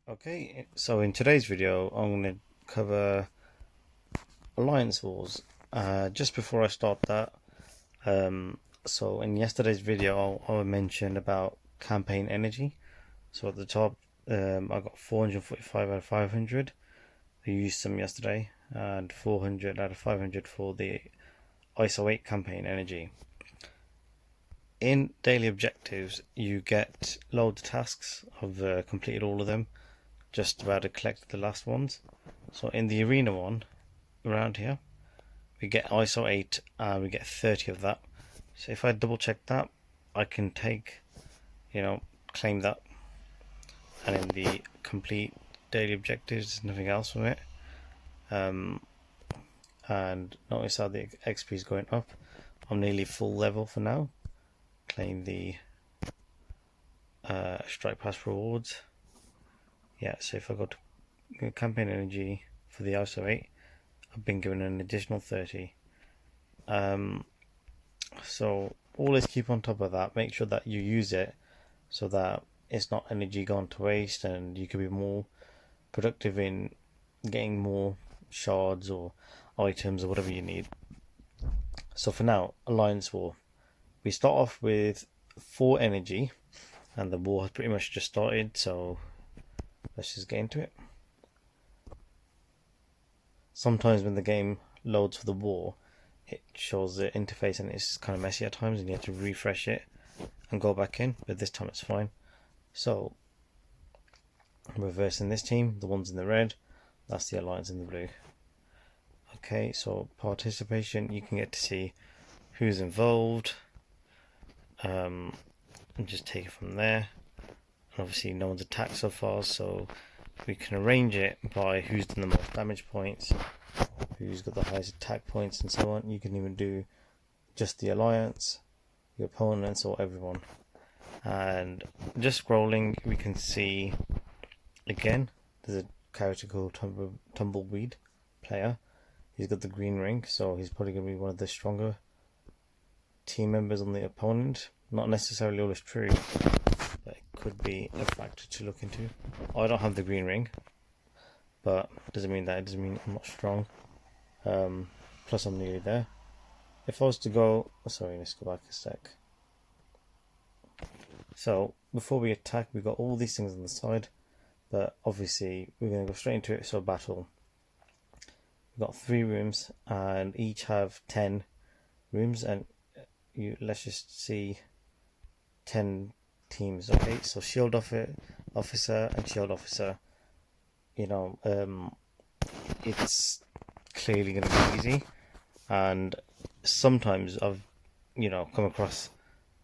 Okay, so in today's video, I'm going to cover Alliance Wars. Just before I start that, so in yesterday's video, I mentioned about campaign energy. So at the top, I got 445 out of 500. I used some yesterday, and 400 out of 500 for the ISO 8 campaign energy. In daily objectives, you get loads of tasks. I've completed all of them. Just about to collect the last ones. So in the arena one, around here, we get ISO 8 and we get 30 of that. So if I double check that, I can take, claim that. And in the complete daily objectives, there's nothing else from it. And notice how the XP is going up. I'm nearly full level for now. Claim the Strike Pass rewards. Yeah, so if I go to campaign energy for the ISO 8, I've been given an additional 30. So always keep on top of that. Make sure that you use it so that it's not energy gone to waste, and you can be more productive in getting more shards or items or whatever you need. So for now, Alliance War. We start off with 4 energy, and the war has pretty much just started, so let's just get into it. Sometimes when the game loads for the war, it shows the interface and it's kind of messy at times, and you have to refresh it and go back in, but this time it's fine. So, reversing this team, the ones in the red, that's the Alliance in the blue. Okay, so participation, you can get to see who's involved, and just take it from there. And obviously no one's attacked so far, so we can arrange it by who's done the most damage points, who's got the highest attack points, and so on. You can even do just the Alliance, your opponents, or everyone. And just scrolling, we can see again there's a character called Tumbleweed player. He's got the green ring, so he's probably going to be one of the stronger team members on the opponent. Not necessarily always true, but it could be a factor to look into. I don't have the green ring, but it doesn't mean I'm not strong. Plus I'm nearly there. If I was to go, sorry, let's go back a sec. So before we attack, we've got all these things on the side, but obviously we're going to go straight into it. So battle. We've got 3 rooms, and each have 10 rooms, and let's just see 10 teams. Okay, so shield officer and shield officer. It's clearly going to be easy, and sometimes I've come across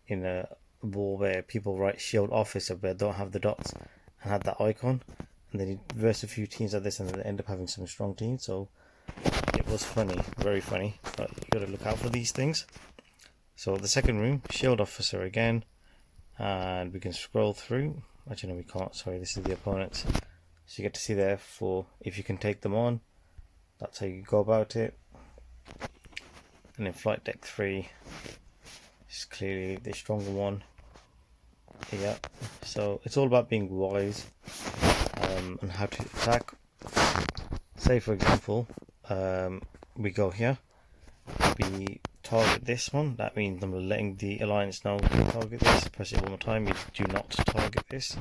in a war where people write shield officer but don't have the dots and have that icon, and then you verse a few teams like this and they end up having some strong teams. So it was funny, very funny, but you got to look out for these things. So the second room, shield officer again, and we can scroll through. Actually no, we can't, sorry, this is the opponents. So you get to see there for if you can take them on, that's how you go about it. And then flight deck 3 is clearly the stronger one. Yeah, so it's all about being wise and how to attack. Say for example, we go here, we target this one. That means I'm letting the Alliance know to target this. Press it one more time, you do not target this.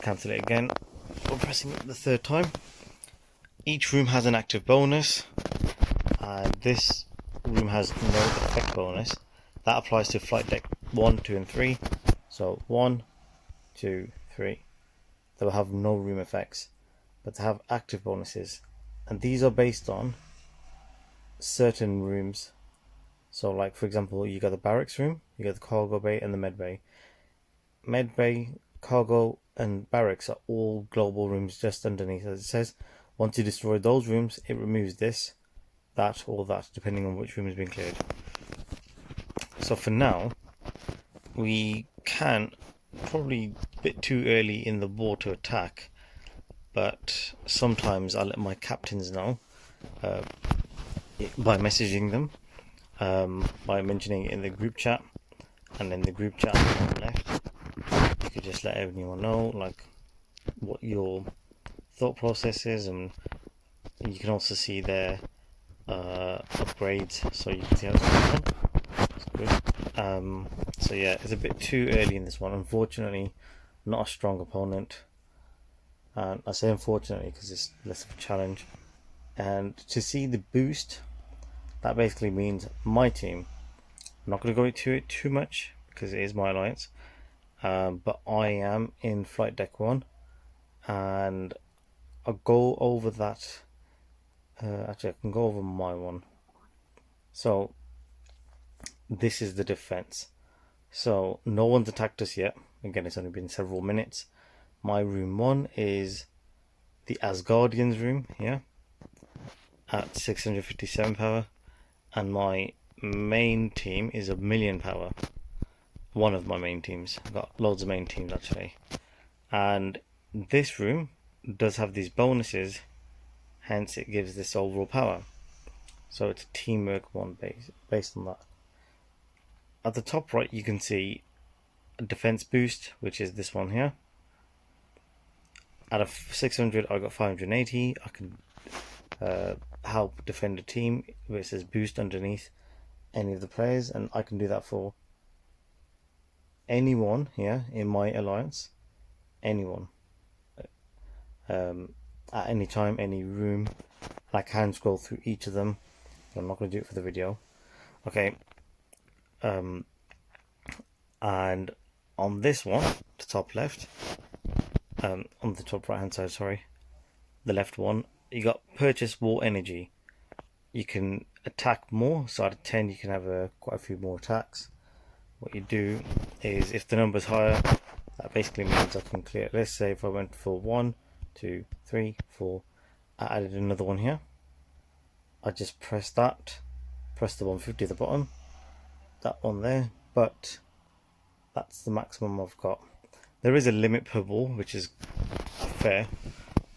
Cancel it again. We're pressing it the 3rd time. Each room has an active bonus, and this room has no effect bonus. That applies to flight deck 1, 2 and 3. So 1, 2, 3. They will have no room effects, but they have active bonuses, and these are based on certain rooms. So like for example, you got the barracks room, you got the cargo bay and the med bay. Med bay, cargo and barracks are all global rooms just underneath. As it says, once you destroy those rooms, it removes this, that, or that, depending on which room has been cleared. So for now, we can probably a bit too early in the war to attack, but sometimes I let my captains know by messaging them, by mentioning it in the group chat, and in the group chat on the left you could just let everyone know, like what your thought process is, and you can also see their upgrades, so you can see how it's going. It's good. So yeah, it's a bit too early in this one. Unfortunately, not a strong opponent. And I say unfortunately because it's less of a challenge. And to see the boost, that basically means my team. I'm not going to go into it too much because it is my alliance. But I am in flight deck 1, and I'll go over that. Actually, I can go over my one. So this is the defense. So no one's attacked us yet. Again, it's only been several minutes. My room 1 is the Asgardians room here at 657 power, and my main team is 1,000,000 power. One of my main teams. I've got loads of main teams actually. And this room does have these bonuses, hence it gives this overall power. So it's a teamwork one based on that. At the top right you can see a defense boost, which is this one here. Out of 600 I got 580. I can help defend a team where it says boost underneath any of the players, and I can do that for anyone here in my alliance. Anyone. At any time, any room. I can scroll through each of them. I'm not going to do it for the video. Okay. And on this one, the top left, on the top right hand side, sorry, the left one, you got purchase war energy. You can attack more, so out of 10 you can have quite a few more attacks. What you do is, if the number's higher, that basically means I can clear it. Let's say if I went for 1, 2, 3, 4, I added another one here. I just press that, press the 150 at the bottom, that one there, but that's the maximum I've got. There is a limit per ball, which is fair,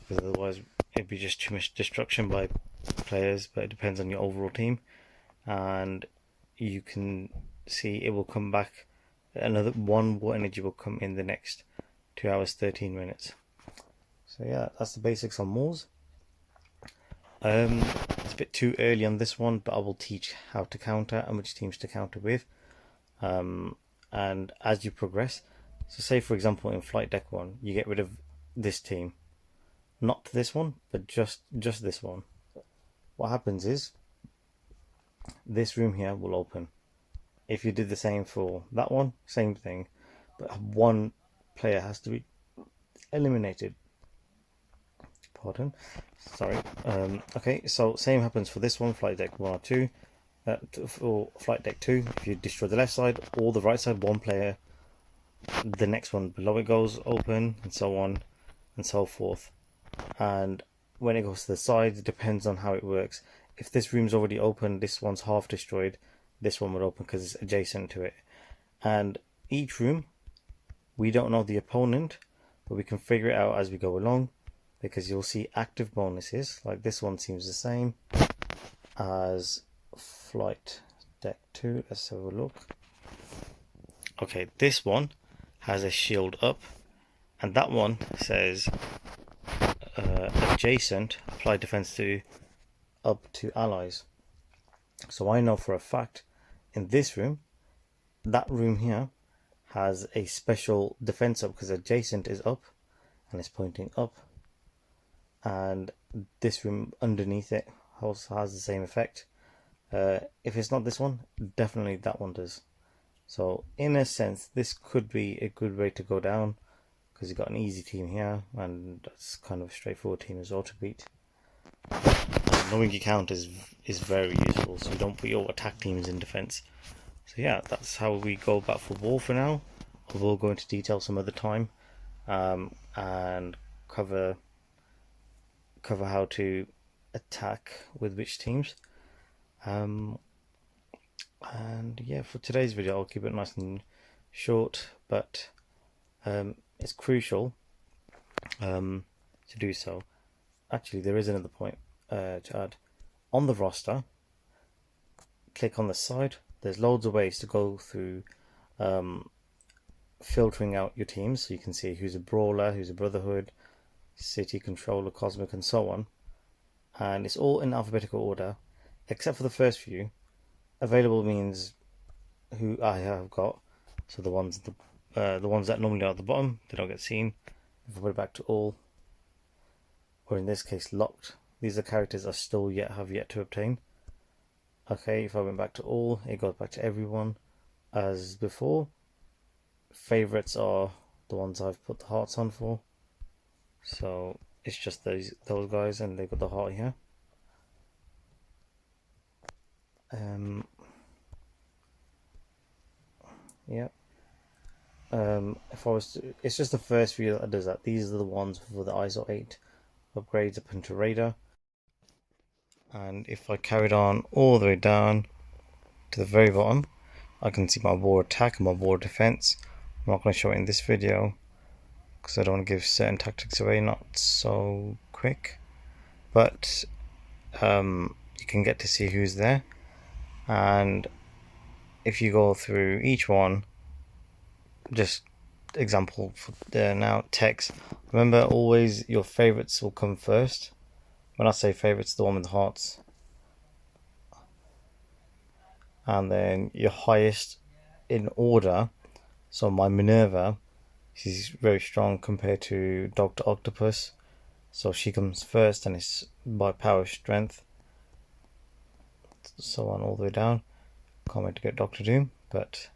because otherwise it'd be just too much destruction by players, but it depends on your overall team. And you can see it will come back, another one war energy will come in the next 2 hours 13 minutes. So yeah, that's the basics on Moors. It's a bit too early on this one, but I will teach how to counter and which teams to counter with. And as you progress, so say for example in flight deck 1 you get rid of this team, not this one, but just this one. What happens is this room here will open. If you did the same for that one, same thing, but one player has to be eliminated. Pardon, sorry. Okay, so same happens for this one, flight deck 1 or 2. For flight deck 2, if you destroy the left side or the right side, one player, the next one below it goes open, and so on and so forth. And when it goes to the side, it depends on how it works. If this room's already open, this one's half destroyed, this one would open because it's adjacent to it. And each room, we don't know the opponent, but we can figure it out as we go along, because you'll see active bonuses. Like this one seems the same as flight deck 2. Let's have a look. Okay, this one has a shield up, and that one says adjacent, apply defense to up to allies. So I know for a fact in this room, that room here has a special defense up because adjacent is up and it's pointing up, and this room underneath it also has the same effect. If it's not this one, definitely that one does. So in a sense, this could be a good way to go down, because you've got an easy team here, and that's kind of a straightforward team as well to beat. Knowing your count is very useful, so you don't put your attack teams in defense. So yeah, that's how we go about for war for now. I will go into detail some other time, and cover how to attack with which teams. And yeah, for today's video I'll keep it nice and short, but it's crucial to do so. Actually, there is another point to add. On the roster, click on the side. There's loads of ways to go through filtering out your teams, so you can see who's a brawler, who's a brotherhood, City, Controller, Cosmic, and so on. And it's all in alphabetical order, except for the first few. Available means who I have got, so the ones that normally are at the bottom, they don't get seen. If I put it back to all, or in this case locked, these are characters I still have yet to obtain. Okay, if I went back to all, it goes back to everyone as before. Favorites are the ones I've put the hearts on for, so it's just those guys, and they've got the heart here. Yeah. If I was to, it's just the first few that does that. These are the ones for the ISO 8 upgrades up into Radar. And if I carried on all the way down to the very bottom, I can see my war attack and my war defense. I'm not going to show it in this video because I don't want to give certain tactics away, not so quick. But you can get to see who's there. And if you go through each one, just example for now, text. Remember, always your favorites will come first. When I say favorites, the one with the hearts. And then your highest in order. So my Minerva, she's very strong compared to Dr. Octopus. So she comes first, and it's by power strength. So on all the way down. Can't wait to get Doctor Doom, but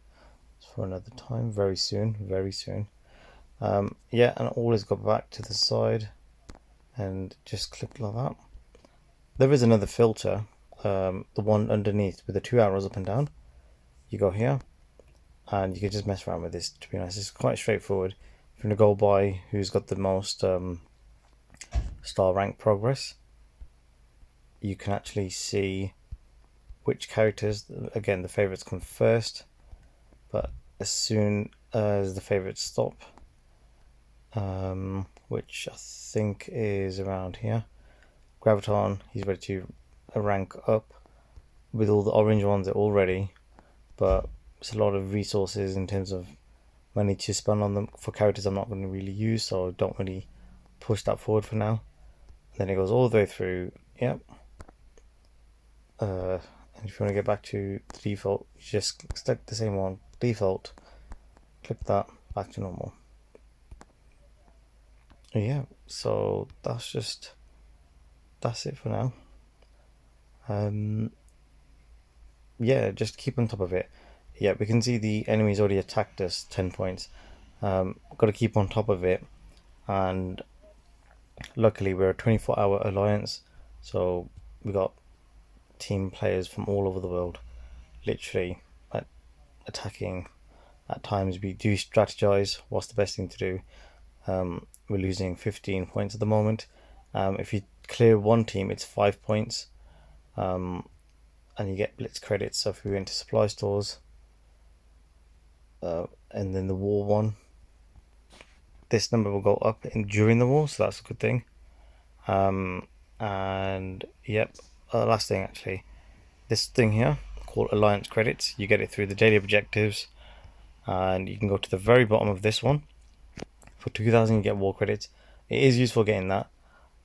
it's for another time. Very soon, very soon. Yeah, and always go back to the side and just click like that. There is another filter, the one underneath with the 2 arrows up and down. You go here, and you can just mess around with this. To be honest, it's quite straightforward. If you're gonna go by who's got the most star rank progress, you can actually see which characters. Again, the favorites come first, but as soon as the favorites stop, which I think is around here, Graviton, he's ready to rank up. With all the orange ones, they're all ready, but it's a lot of resources in terms of money to spend on them for characters I'm not going to really use, so I don't really push that forward for now. And then it goes all the way through. Yep. And if you want to get back to the default, you just select the same one, default, click that, back to normal. Yeah, so that's it for now. Yeah, just keep on top of it. Yeah, we can see the enemy's already attacked us 10 points. Got to keep on top of it, and luckily we're a 24-hour alliance, so we got team players from all over the world, literally attacking. At times we do strategize what's the best thing to do. We're losing 15 points at the moment. If you clear one team, it's 5 points, and you get blitz credits. So if we went to supply stores, and then the war one, this number will go up during the war, so that's a good thing. And yep, last thing actually, this thing here called Alliance Credits, you get it through the daily objectives, and you can go to the very bottom of this one. For 2,000 you get war credits. It is useful getting that.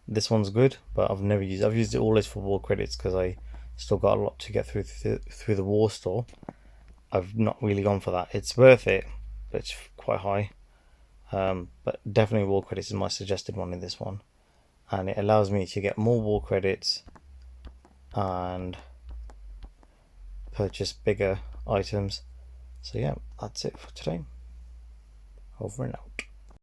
This one's good, but I've never used it. I've used it always for war credits because I still got a lot to get through the war store. I've not really gone for that. It's worth it, but it's quite high. But definitely war credits is my suggested one in this one, and it allows me to get more war credits and purchase bigger items. So yeah, that's it for today. Over and out.